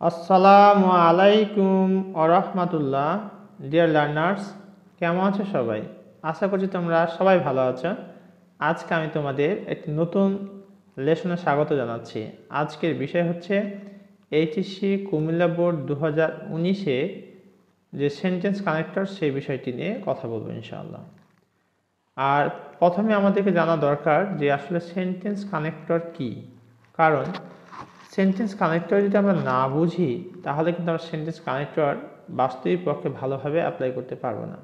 আসসালামু আলাইকুম ওরহমাতুল্লাহ। Dear learners, কেমন আছো সবাই? আশা করছি তোমরা সবাই ভালো আছো। আজকে আমি তোমাদের একটি নতুন লেসনে স্বাগত জানাচ্ছি। আজকের বিষয় হচ্ছে এইচএসসি কুমিল্লা বোর্ড 2019-এ যে সেন্টেন্স কানেক্টর সেই বিষয়টি নিয়ে কথা বলবো ইনশাআল্লাহ। আর প্রথমে আমাদেরকে জানা দরকার যে আসলে সেন্টেন্স কানেক্টর কি, কারণ সেন্টেন্স কানেক্টর যদি আমরা না বুঝি তাহলে কিন্তু আমরা সেন্টেন্স কানেক্টর বাস্তবিক পক্ষে ভালোভাবে অ্যাপ্লাই করতে পারবো না।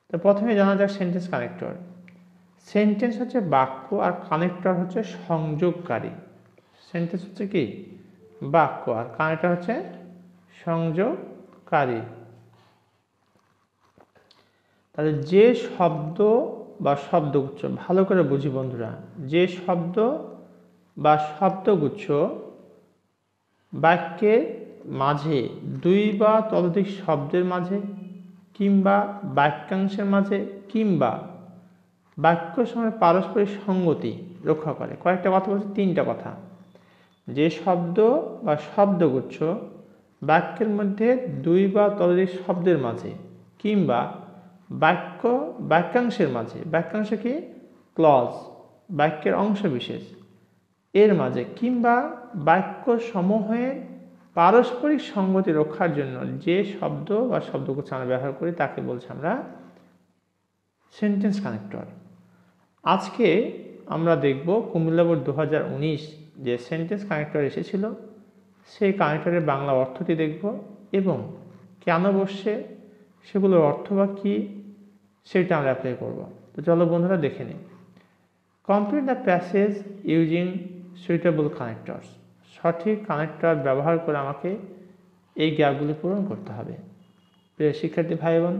তো প্রথমে জানা যাক সেন্টেন্স কানেক্টর। সেন্টেন্স হচ্ছে বাক্য আর কানেক্টর হচ্ছে সংযোগকারী। সেন্টেন্স হচ্ছে কি? বাক্য, আর কানেক্টর হচ্ছে সংযোগকারী। তাহলে যে শব্দ বা শব্দগুচ্ছ, ভালো করে বুঝি বন্ধুরা, যে শব্দ বা শব্দগুচ্ছ বাক্যের মাঝে দুই বা ততোধিক শব্দের মাঝে কিংবা বাক্যাংশের মাঝে কিংবা বাক্য সময় পারস্পরিক সঙ্গতি রক্ষা করে। কয়েকটা কথা বলছে, তিনটা কথা। যে শব্দ বা শব্দগুচ্ছ বাক্যের মধ্যে দুই বা ততোধিক শব্দের মাঝে কিংবা বাক্যাংশের মাঝে, বাক্যাংশ কি? ক্লজ, বাক্যের অংশ বিশেষ, এর মাঝে কিংবা বাক্য সমূহের পারস্পরিক সঙ্গতি রক্ষার জন্য যে শব্দ বা শব্দগুচ্ছ আমরা ব্যবহার করি তাকে বলছি আমরা সেন্টেন্স কানেক্টর। আজকে আমরা দেখব কুমিল্লা বোর্ড 2019 যে সেন্টেন্স কানেক্টর এসেছিল সেই কানেক্টরের বাংলা অর্থটি দেখব এবং কেন বসছে, সেগুলোর অর্থ বা কী সেটা আমরা অ্যাপ্লাই করব। তো চলো বন্ধুরা দেখে নিই। Complete the passage using suitable connectors. সঠিক কানেক্টর ব্যবহার করে আমাকে এই গ্যাপগুলি পূরণ করতে হবে। প্রিয় শিক্ষার্থী ভাই বোন,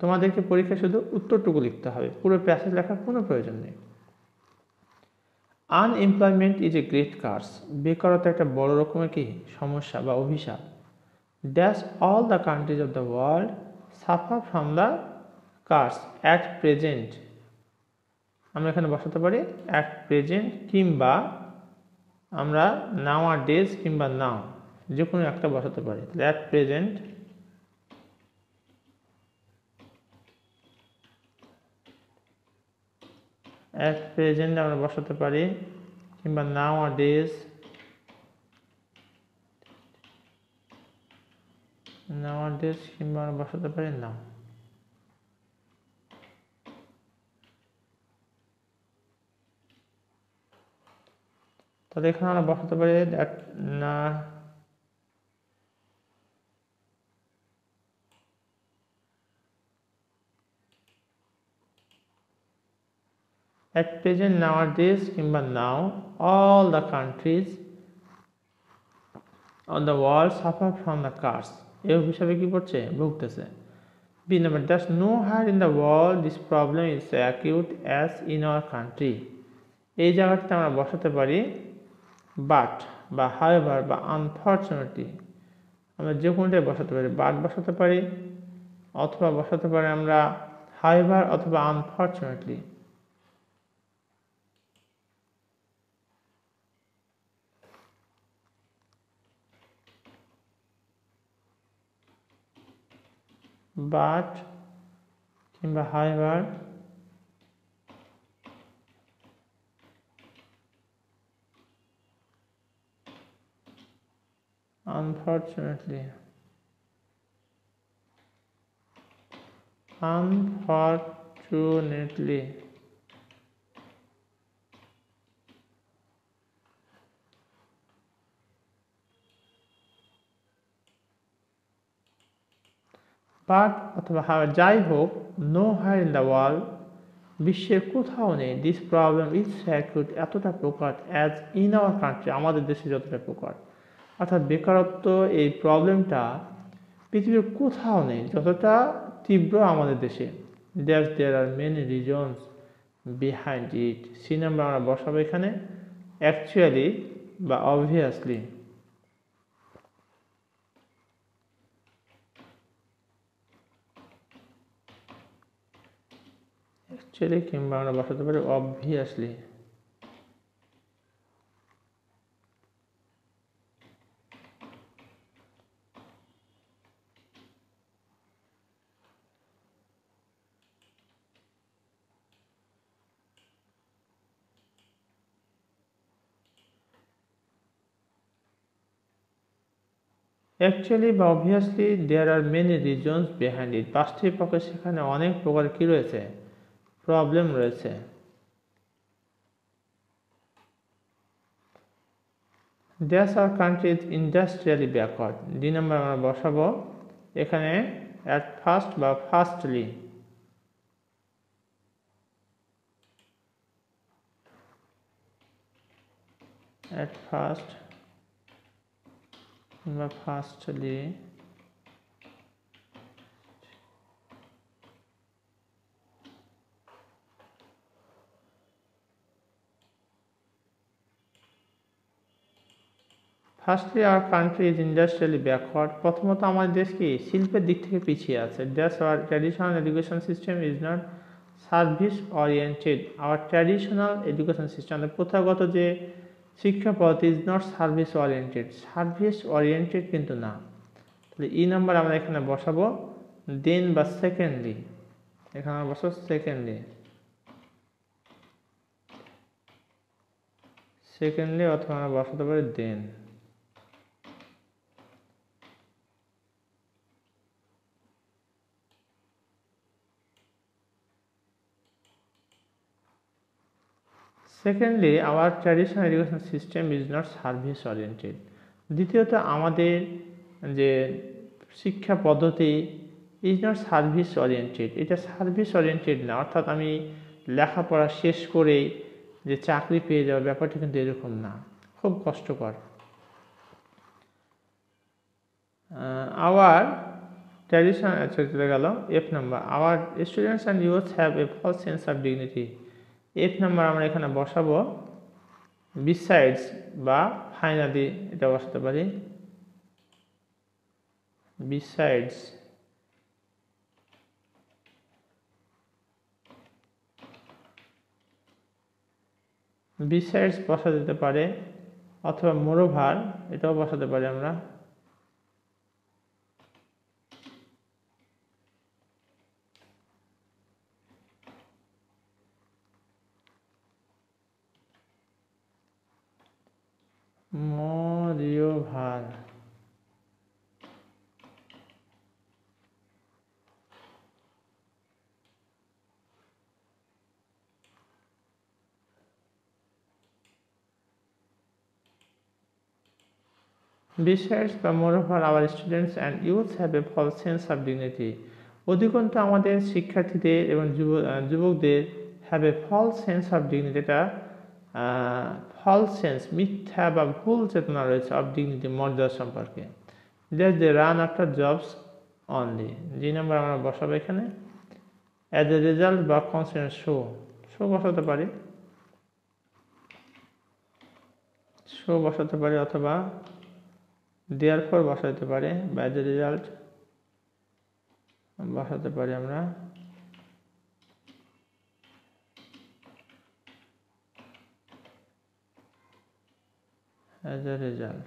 তোমাদেরকে পরীক্ষা শুধু উত্তরটুকু লিখতে হবে, পুরো প্যাসেজ লেখার কোনো প্রয়োজন নেই। Unemployment is a great curse. বেকারত্ব একটা বড় রকমের কি সমস্যা বা অভিশাপ। Dash all the countries of the world suffer from the curse at present. আমরা এখানে বসাতে পারি অ্যাট প্রেজেন্ট, কিংবা আমরা নাও আর ডেজ কিংবা নাও, যে কোনো একটা বসাতে পারি। তাহলে অ্যাট প্রেজেন্ট, অ্যাট প্রেজেন্ট আমরা বসাতে পারি, কিংবা নাও আর ডেজ, নাও আর ডেজ, কিংবা আমরা বসাতে পারি নাও। তাহলে এখানে আমরা বসাতে পারি না at present, nowadays কিংবা now all the countries on the world suffer from the curse. এই হিসাবে কি পড়ছে? ভুগতেছে। B number, there's nowhere in the world this problem is so acute as in our country. এই জায়গাটাতে আমরা বসাতে পারি but বা however বা unfortunately, আমরা যে কোনটাই বসাতে পারি, but বসাতে পারি অথবা বসাতে পারি আমরা however অথবা unfortunately। but কিংবা however unfortunately, বাট অথবা যাই হোক, no higher in the world, বিশ্বের কোথাও নেই, দিস প্রবলেম ইজ অ্যাকিউট, এতটা প্রকট, অ্যাজ ইন আওয়ার কান্ট্রি, আমাদের দেশে যতটা প্রকট। অর্থাৎ বেকারত্ব এই প্রবলেমটা পৃথিবীর কোথাও নেই যতটা তীব্র আমাদের দেশে। There are many reasons behind it. C number আমরা বসাবো এখানে অ্যাকচুয়ালি বা অবভিয়াসলি। অ্যাকচুয়ালি কিংবা আমরা বসাতে পারি অবভিয়াসলি। অ্যাকচুয়ালি বা obviously there are many reasons behind it, বাস্তবিকপক্ষে সেখানে অনেক প্রকার কি রয়েছে, প্রবলেম রয়েছে। Thus our country is industrially backward. 2 নম্বর আমরা বসাবো এখানে at first বা ফার্স্টলি। at first বা firstly firstly our country is industrially backward. প্রথমত আমাদের দেশ কি শিল্পের দিক থেকে পিছিয়ে আছে। That's our traditional education system is not service oriented. Our traditional education system, প্রথাগত যে শিক্ষা পদ্ধতি is not service oriented, service oriented কিন্তু না। তাহলে ই নাম্বার আমরা এখানে বসাবো দেন বা সেকেন্ডলি, এখানে আমরা বসাবো সেকেন্ডলি, সেকেন্ডলি অথবা আমরা বসাতে পারি then. Secondly our traditional education system is not service oriented. দ্বিতীয়ত আমাদের যে শিক্ষা পদ্ধতি ইজ নট সার্ভিস ওরিয়েন্টেড, এটা সার্ভিস ওরিয়েন্টেড না। অর্থাৎ আমি লেখাপড়া শেষ করে যে চাকরি পেয়ে যাওয়ার ব্যাপারটা কিন্তু এরকম না, খুব কষ্টকর। আওয়ার ট্র্যাডিশনাল, চলে গেল F number, our students and youth have a false sense of dignity. F number আমরা এখানে বসাবো বিসাইডস বা ফাইনালি, এটা বসাতে পারি বিসাইডস। বিসাইডস বসা যেতে পারে, অথবা মোরোভার এটাও বসাতে পারি আমরা। মরিওভার, Besides বা moreover our students and youths have a false sense of dignity. অধিকন্তু আমাদের শিক্ষার্থীদের এবং যুবকদের have a false sense of dignity, এটা false sense, মিথ্যা বা ভুল চেতনা রয়েছে of dignity, মর্যাদা সম্পর্কে। That they run after jobs only. যে নাম্বার আমরা বসাবো এখানে as a result বা consequence show বসাতে পারি, show বসাতে পারি, অথবা therefore বসাতে পারে, by the result বসাতে পারি আমরা as a result।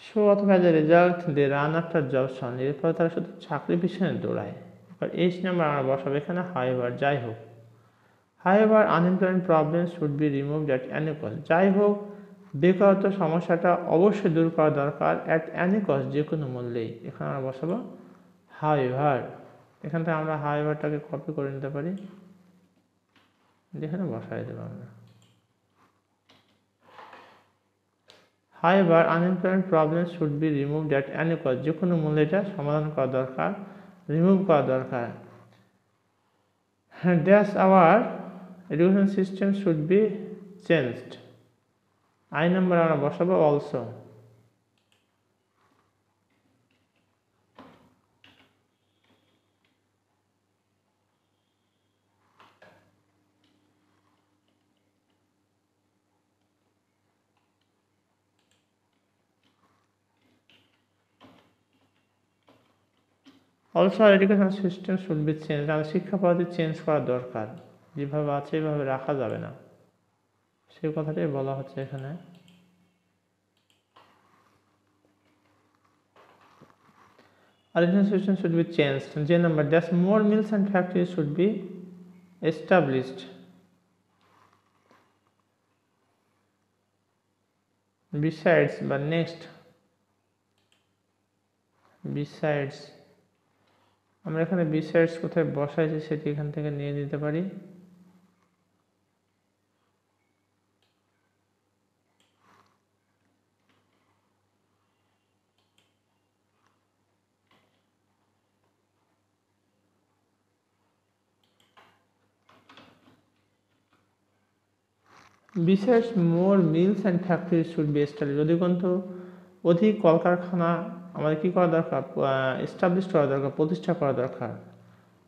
শো অথবা as a result they run after jobs only, এরপর তারা শুধু চাকরির পিছনে দৌড়ায়। এবার এইচ নাম্বার আমরা বসাবো এখানে হাউএভার, যাই হোক। However unemployment problem should be removed at any cost, যাই হোক বেকারত্ব সমস্যাটা অবশ্যই দূর করা দরকার অ্যাট এনি কস্ট, যে কোনো মূল্যেই। এখানে আমরা বসাবো হাউএভার। এখান থেকে আমরা হাউএভারটাকে কপি করে নিতে পারি, এখানে বসাই দেবো আমরা। However, unemployment problems should be removed at any cost, যে কোনো মূল্যে এটা সমাধান করা দরকার, রিমুভ করা দরকার। Thus our education system should be changed. I number আমরা বসাবো also। Also education system should be change, আমাদের শিক্ষা পদ্ধতি চেঞ্জ করা দরকার, যেভাবে আছে এইভাবে রাখা যাবে না, সেই কথাটাই বলা হচ্ছে এখানে। Original situation should be changed. J number, thus more mills and factories should be established. Besides, but next, besides, আমরা এখানে besides কোথায় বসাইছি সেটি এখান থেকে নিয়ে নিতে পারি। Besides, more mills and factories should be established. অধিক কলকারখানা আমাদের কি করা দরকার? এস্টাবলিশ করা দরকার, প্রতিষ্ঠা করা দরকার।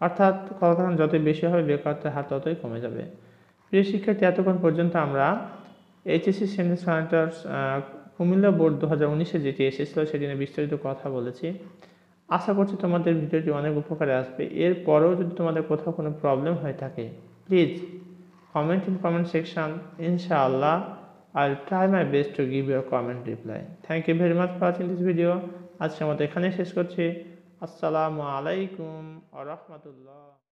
অর্থাৎ কলকারখানা যতই বেশি হবে বেকারত্বের হার ততই কমে যাবে। প্রিয় শিক্ষার্থী, এতক্ষণ পর্যন্ত আমরা HSC sentence connectors Comilla board 2019-এ যেটি এসেছিল সেটি নিয়ে বিস্তারিত কথা বলেছি। আশা করছি তোমাদের ভিডিওটি অনেক উপকারে আসবে। এরপরেও যদি তোমাদের কোথাও কোনো প্রবলেম হয়ে থাকে, please comment in comment section. Inshallah, I'll try my best to give your comment reply. Thank you very much for watching this video. আজকের মতো এখানে শেষ করছি। আসসালামু আলাইকুম ওয়া রাহমাতুল্লাহ।